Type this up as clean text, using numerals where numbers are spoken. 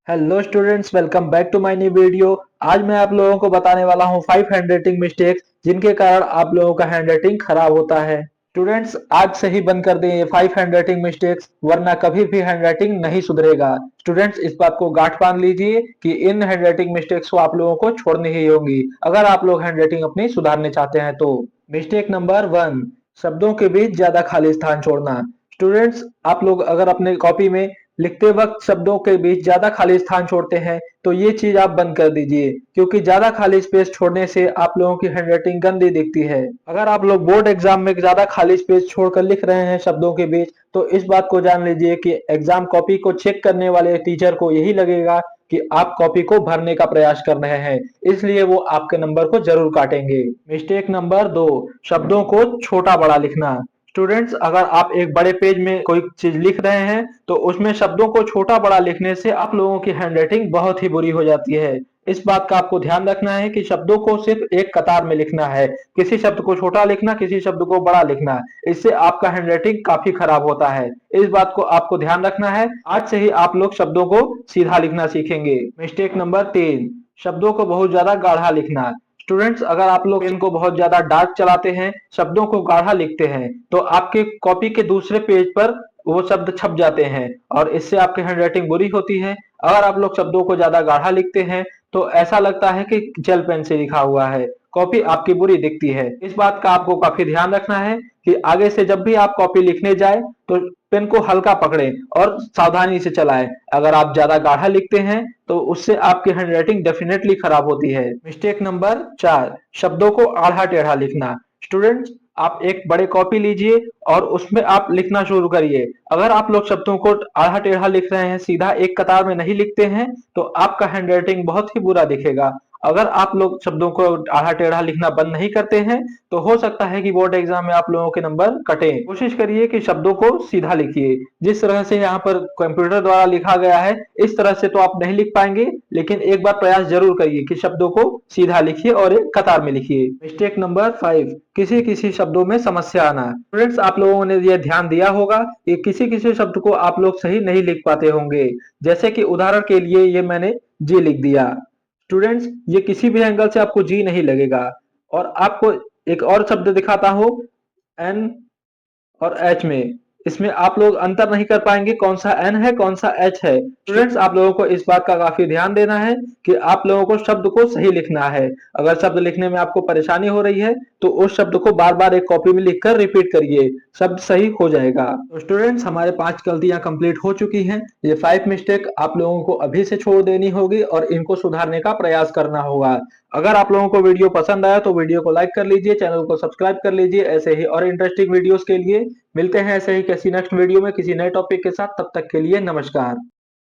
Hello students, welcome back to my new video. आज मैं आप लोगों को बताने वाला हूं 5 हैंडराइटिंग मिस्टेक्स जिनके कारण आप लोगों का हैंडराइटिंग खराब होता है। स्टूडेंट्स, आज से ही बंद कर दें ये 5 हैंडराइटिंग मिस्टेक्स, वरना कभी भी हैंडराइटिंग नहीं सुधरेगा। स्टूडेंट्स, इस बात को गांठ बांध लीजिए कि इन हैंडराइटिंग मिस्टेक्स को आप लोगों को छोड़नी ही होगी अगर आप लोग हैंडराइटिंग अपनी सुधारने चाहते हैं तो। मिस्टेक नंबर 1, शब्दों के बीच ज्यादा खाली स्थान छोड़ना। स्टूडेंट्स, आप लोग अगर अपने कॉपी में लिखते वक्त शब्दों के बीच ज्यादा खाली स्थान छोड़ते हैं तो ये चीज आप बंद कर दीजिए, क्योंकि ज्यादा खाली स्पेस छोड़ने से आप लोगों की हैंडराइटिंग गंदी दिखती है। अगर आप लोग बोर्ड एग्जाम में ज्यादा खाली स्पेस छोड़कर लिख रहे हैं शब्दों के बीच, तो इस बात को जान लीजिए कि एग्जाम कॉपी को चेक करने वाले टीचर को यही लगेगा कि आप कॉपी को भरने का प्रयास कर रहे हैं, इसलिए वो आपके नंबर को जरूर काटेंगे। मिस्टेक नंबर 2, शब्दों को छोटा बड़ा लिखना। स्टूडेंट्स, अगर आप एक बड़े पेज में कोई चीज लिख रहे हैं तो उसमें शब्दों को छोटा बड़ा लिखने से आप लोगों की हैंडराइटिंग बहुत ही बुरी हो जाती है। इस बात का आपको ध्यान रखना है कि शब्दों को सिर्फ एक कतार में लिखना है, किसी शब्द को छोटा लिखना, किसी शब्द को बड़ा लिखना। इससे आपका हैंडराइटिंग काफी खराब होता है। इस बात को आपको ध्यान रखना है। आज से ही आप लोग शब्दों को सीधा लिखना सीखेंगे। मिस्टेक नंबर 3, शब्दों को बहुत ज्यादा गाढ़ा लिखना। स्टूडेंट्स, अगर आप लोग पेन को बहुत ज्यादा डार्क चलाते हैं, शब्दों को गाढ़ा लिखते हैं, तो आपके कॉपी के दूसरे पेज पर वो शब्द छप जाते हैं और इससे आपकी हैंडराइटिंग बुरी होती है। अगर आप लोग शब्दों को ज्यादा गाढ़ा लिखते हैं तो ऐसा लगता है कि जेल पेन से लिखा हुआ है, कॉपी आपकी बुरी दिखती है। इस बात का आपको काफी ध्यान रखना है कि आगे से जब भी आप कॉपी लिखने जाए तो पेन को हल्का पकड़ें और सावधानी से चलाएं। अगर आप ज्यादा गाढ़ा लिखते हैं तो उससे आपकी हैंडराइटिंग डेफिनेटली खराब होती है। मिस्टेक नंबर 4, शब्दों को आधा टेढ़ा लिखना। स्टूडेंट्स, आप एक बड़े कॉपी लीजिए और उसमें आप लिखना शुरू करिए। अगर आप लोग शब्दों को आधा टेढ़ा लिख रहे हैं, सीधा एक कतार में नहीं लिखते हैं, तो आपका हैंडराइटिंग बहुत ही बुरा दिखेगा। अगर आप लोग शब्दों को आधा टेढ़ा लिखना बंद नहीं करते हैं तो हो सकता है कि बोर्ड एग्जाम में आप लोगों के नंबर कटे। कोशिश करिए कि शब्दों को सीधा लिखिए। जिस तरह से यहाँ पर कंप्यूटर द्वारा लिखा गया है, इस तरह से तो आप नहीं लिख पाएंगे, लेकिन एक बार प्रयास जरूर करिए कि शब्दों को सीधा लिखिए और एक कतार में लिखिए। मिस्टेक नंबर 5, किसी किसी शब्दों में समस्या आना। स्टूडेंट्स, आप लोगों ने यह ध्यान दिया होगा कि किसी किसी शब्द को आप लोग सही नहीं लिख पाते होंगे। जैसे कि उदाहरण के लिए ये मैंने जी लिख दिया। स्टूडेंट्स, ये किसी भी एंगल से आपको जी नहीं लगेगा। और आपको एक और शब्द दिखाता हूं, एन और एच में, इसमें आप लोग अंतर नहीं कर पाएंगे कौन सा एन है कौन सा एच है। स्टूडेंट्स, आप लोगों को इस बात का काफी ध्यान देना है कि आप लोगों को शब्द को सही लिखना है। अगर शब्द लिखने में आपको परेशानी हो रही है तो उस शब्द को बार बार एक कॉपी में लिखकर रिपीट करिए, शब्द सही हो जाएगा। तो स्टूडेंट्स, हमारे 5 गलतियां कंप्लीट हो चुकी हैं। ये 5 मिस्टेक आप लोगों को अभी से छोड़ देनी होगी और इनको सुधारने का प्रयास करना होगा। अगर आप लोगों को वीडियो पसंद आया तो वीडियो को लाइक कर लीजिए, चैनल को सब्सक्राइब कर लीजिए। ऐसे ही और इंटरेस्टिंग वीडियोस के लिए मिलते हैं ऐसे ही किसी नेक्स्ट वीडियो में किसी नए टॉपिक के साथ। तब तक के लिए नमस्कार।